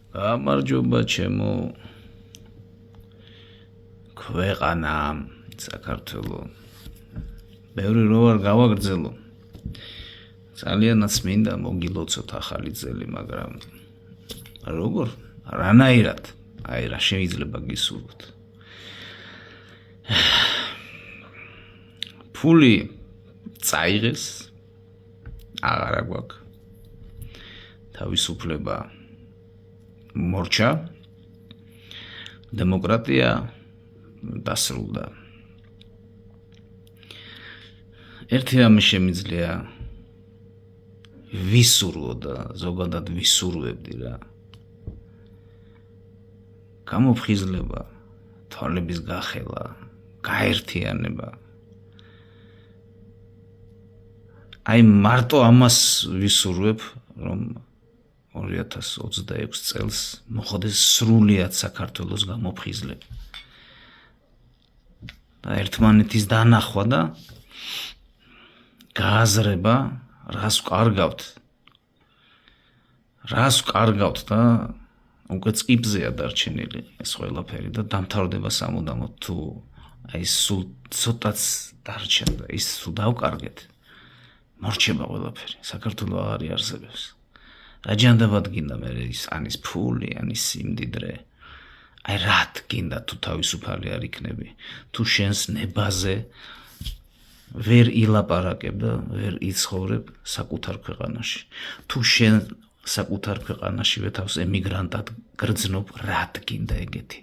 გამარჯობა ჩემო ქვეყანა საქართველო ბევრი რო არ გავაგრძელო ძალიანაც მინდა მოგილოცოთ ახალი წელი მაგრამ როგორ რანაირად აი რა შეიძლება გისურვოთ ფული წაიღეს აღარა გვაქვს თავისუფლება მორჩა დემოკრატია დასრულდა ერთი რამე შემიძლია ვისურვო და ზოგადად ვისურვებდი რა გამოფხიზლება თვალების გახელა გაერთიანება აი მარტო ამას ვისურვებ რომ 2026 წელს მოხდეს სრულიად საქართველოს გამოფხიზლება და ერთმანეთის დანახვა და გააზრება რას ვკარგავთ და უკვე წიბზეა დარჩენილი ეს ყველაფერი და დამთავრდება სამუდამოდ თუ აი სულ ცოტაც დარჩა და ის თუ დავკარგეთ მორჩება ყველაფერი საქართველო აღარ იარსებებს რა ჯანდაბად გინდა მე ის ანის ფული ანის სიმდიდრე აი რად გინდა თუ თავისუფალი არ იქნები თუ შენს ნებაზე ვერ ილაპარაკებ და ვერ იცხოვრებ საკუთარ ქვეყანაში თუ შენ საკუთარ ქვეყანაშივე თავს ემიგრანტად გრძნობ რად გინდა ეგეთი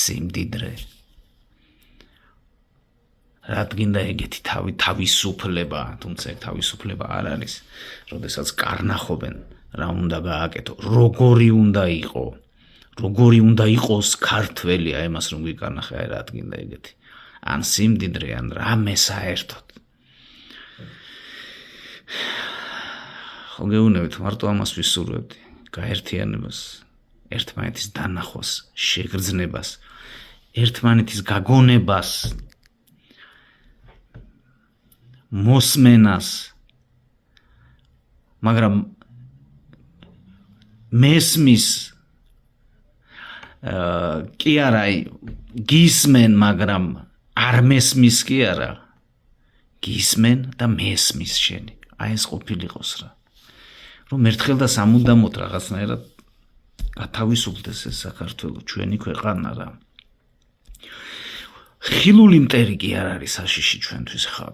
სიმდიდრე რად გინდა ეგეთი თავისუფლება თუმცა თავისუფლება არ არის როდესაც კარნახობენ რა უნდა გააკეთო როგორი უნდა იყოს ქართველი აი მას რომ გიკარნახე აი რად გინდა ეგეთი ან სიმდიდრე ან რამე საერთოდ ხო გეუბნებით მარტო ამას ვისურვებდი გაერთიანებას ერთმანეთის დანახვას შეგრძნებას ერთმანეთის გაგონებას მოსმენას მაგრამ მესმის კი არა გისმენ მაგრამ არ მესმის კი არა გისმენ და მესმის შენი აი ეს ყოფილიყოს რა რომ ერთხელ და სამუდამოდ რაღაცნაირად გათავისუფლდეს ეს საქართველო ჩვენი ქვეყანა რა ხილული მტერი კი არ არის საშიში ჩვენთვის ხა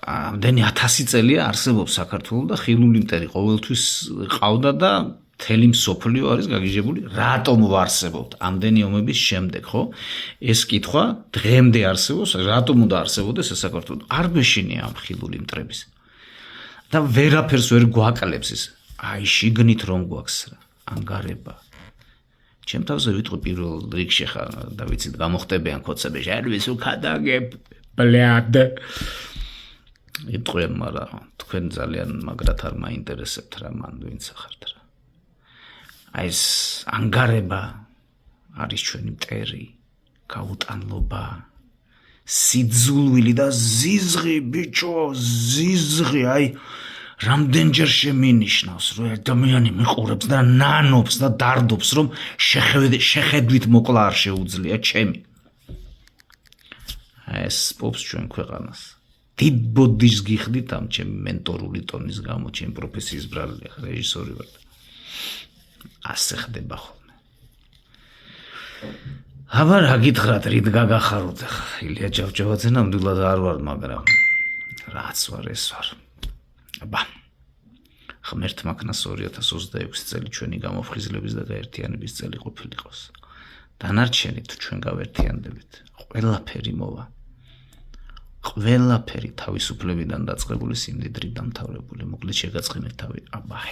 ამდენი 1000 წელია არსებობს საქართველო და ხილული მტერი ყოველთვის ყავდა და მთელი მსოფლიო არის გაგიჟებული რატომ ვარსებობთ ამდენი ომების შემდეგ ხო ეს კითხვა დღემდე არსებობს რატომ უნდა არსებობდეს ეს საქართველო არ გვეშინია ამ ხილული მტრების და ვერაფერს ვერ გვაკლებს ეს აი შიგნით რომ გვაქვს რა ანგარება ჩემ თავზე ვიტყვი პირველ რიგში ხა და ვიცით გამოხტებიან ქოცები ჟერვის უქადაგებ ბლად იტყვიან მაგრამ თქვენ ძალიან მაგრად არ მაინტერესებთ რა მან ვინც ახართ რა აი ეს ანგარება არის ჩვენი მტერი გაუტანლობა სიძულვილი და ზიზღი ბიჭო ზიზღი აი რამდენჯერ შემინიშნავს რომ ადამიანი მიყურებს და ნანობს და დარდობს რომ შეხედვით მოკლა არ შეუძლია ჩემი ეს პოპს ჩვენ ქვეყანას დიდ ბოდიშს გიხდით ამ ჩემი მენტორული ტონის გამო ჩემი პროფესიის ბრალი რეჟისორი ვარ ასე ხდება ხოლმე აბა რა გითხრათ რით გაგახაროთ ახლა ილია ჯავჯავაძე ნამდვილად არ ვარ მაგრამ რაც ვარ ეს ვარ აბა ღმერთმა ქნას 2026 წელი ჩვენი გამოფხიზლების და გაერთიანების წელი ყოფილიყოს დანარჩენი თუ ჩვენ გავერთიანდებით ყველაფერი მოვა ყველაფერი თავისუფლებიდან დაწყებული სიმდიდრით დამთავრებული მოკლედ შეგაწყინეთ თავი აბა